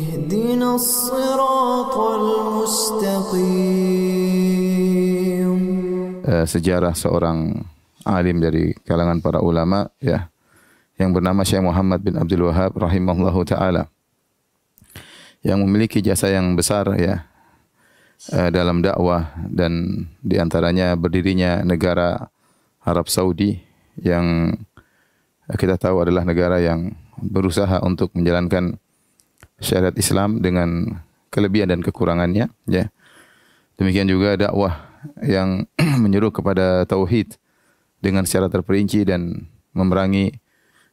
اهدنا الصراط المستقيم. Sejarah seorang alim dari kalangan para ulama ya, yang bernama Syekh Muhammad bin Abdul Wahhab rahimahullahu taala, yang memiliki jasa yang besar ya dalam dakwah, dan di antaranya berdirinya negara Arab Saudi yang kita tahu adalah negara yang berusaha untuk menjalankan syariat Islam dengan kelebihan dan kekurangannya ya. Demikian juga dakwah yang menyeru kepada tauhid dengan secara terperinci dan memerangi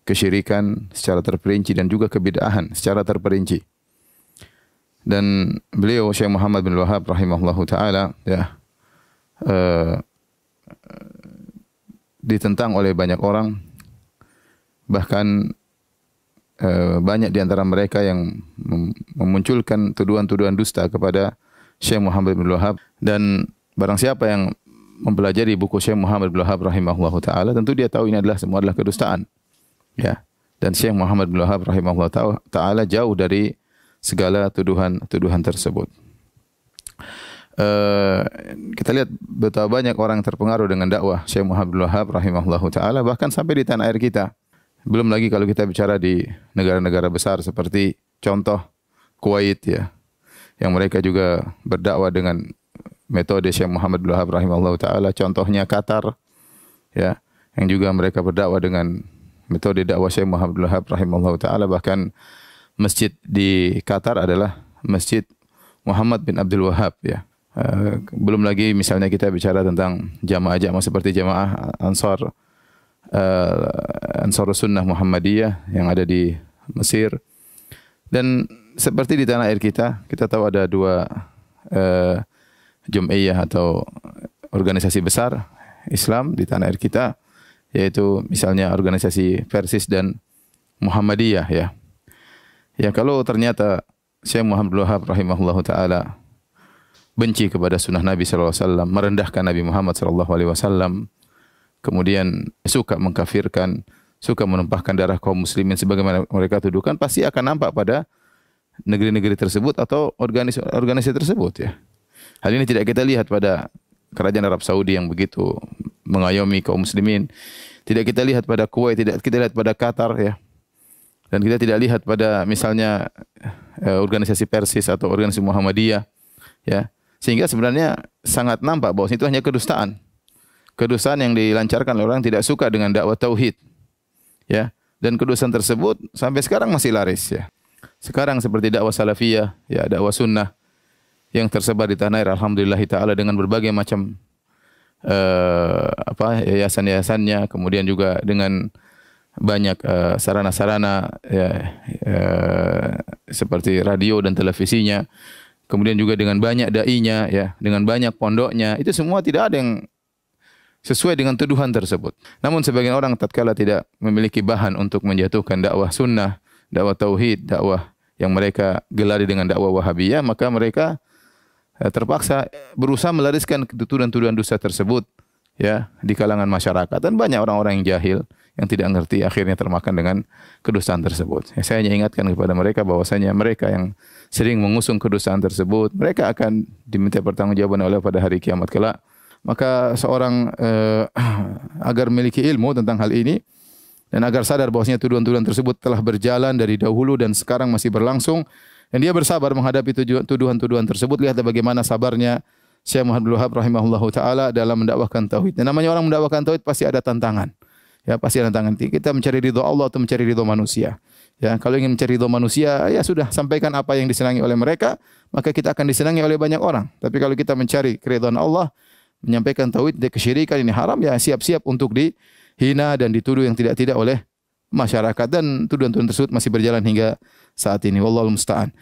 kesyirikan secara terperinci dan juga kebid'ahan secara terperinci. Dan beliau Syekh Muhammad bin Wahhab rahimahullahu taala ya ditentang oleh banyak orang, bahkan banyak di antara mereka yang memunculkan tuduhan-tuduhan dusta kepada Syekh Muhammad bin Wahhab. Dan barang siapa yang mempelajari buku Syekh Muhammad bin Wahhab rahimahullahu taala, tentu dia tahu ini adalah semua adalah kedustaan. Ya. Dan Syekh Muhammad bin Wahhab rahimahullahu taala jauh dari segala tuduhan-tuduhan tersebut. Kita lihat betapa banyak orang terpengaruh dengan dakwah Syekh Muhammad bin Wahhab rahimahullahu taala, bahkan sampai di tanah air kita. Belum lagi kalau kita bicara di negara-negara besar seperti contoh Kuwait ya, yang mereka juga berdakwah dengan metode Syekh Muhammad bin Wahhab rahimahullahu taala. Contohnya Qatar ya, yang juga mereka berdakwah dengan metode dakwah Syekh Muhammad bin Wahhab rahimahullahu taala. Bahkan masjid di Qatar adalah Masjid Muhammad bin Abdul Wahhab ya. Belum lagi misalnya kita bicara tentang jamaah-jamaah seperti jamaah Ansarus Sunnah Muhammadiyah yang ada di Mesir. Dan seperti di tanah air kita tahu ada dua Jum'iyah atau organisasi besar Islam di tanah air kita, yaitu misalnya organisasi Persis dan Muhammadiyah ya. Ya, kalau ternyata Syekh Muhammad bin Wahhab rahimahullahu taala benci kepada sunnah Nabi sallallahu alaihi wasallam, merendahkan Nabi Muhammad sallallahu alaihi wasallam, kemudian suka mengkafirkan, suka menumpahkan darah kaum muslimin sebagaimana mereka tuduhkan, pasti akan nampak pada negeri-negeri tersebut atau organisasi tersebut ya. Hal ini tidak kita lihat pada kerajaan Arab Saudi yang begitu mengayomi kaum muslimin. Tidak kita lihat pada Kuwait, tidak kita lihat pada Qatar ya. Dan kita tidak lihat pada misalnya organisasi Persis atau organisasi Muhammadiyah ya. Sehingga sebenarnya sangat nampak bahwa itu hanya kedustaan. Kedustaan yang dilancarkan oleh orang yang tidak suka dengan dakwah tauhid. Ya. Dan kedustaan tersebut sampai sekarang masih laris ya. Sekarang seperti dakwah salafiyah, ya, dakwah sunnah yang tersebar di tanah air alhamdulillah taala dengan berbagai macam yayasan-yayasannya, kemudian juga dengan banyak sarana-sarana ya, seperti radio dan televisinya, kemudian juga dengan banyak dai-nya ya, dengan banyak pondoknya. Itu semua tidak ada yang sesuai dengan tuduhan tersebut. Namun sebagian orang tatkala tidak memiliki bahan untuk menjatuhkan dakwah sunnah, dakwah tauhid, dakwah yang mereka gelari dengan dakwah Wahabiyah, maka mereka terpaksa berusaha melariskan tuduhan-tuduhan dusta tersebut ya di kalangan masyarakat. Dan banyak orang-orang yang jahil yang tidak mengerti akhirnya termakan dengan kedustaan tersebut. Ya, saya hanya ingatkan kepada mereka bahwasanya mereka yang sering mengusung kedustaan tersebut, mereka akan diminta pertanggungjawaban oleh pada hari kiamat kelak. Maka seorang agar memiliki ilmu tentang hal ini dan agar sadar bahwasanya tuduhan-tuduhan tersebut telah berjalan dari dahulu dan sekarang masih berlangsung, dan dia bersabar menghadapi tuduhan-tuduhan tersebut. Lihat bagaimana sabarnya Syekh Muhammad bin Wahhab rahimahullahu taala dalam mendakwahkan tauhid. Dan namanya orang mendakwahkan tauhid pasti ada tantangan. Ya, pasti ada tantangan. Kita mencari ridha Allah atau mencari ridha manusia. Ya, kalau ingin mencari ridha manusia, ya sudah, sampaikan apa yang disenangi oleh mereka, maka kita akan disenangi oleh banyak orang. Tapi kalau kita mencari keridhaan Allah, menyampaikan tauhid dan kesyirikan ini haram, ya siap-siap untuk dihina dan dituduh yang tidak-tidak oleh masyarakat. Dan tuduhan-tuduhan tersebut masih berjalan hingga saat ini. Wallahu musta'an.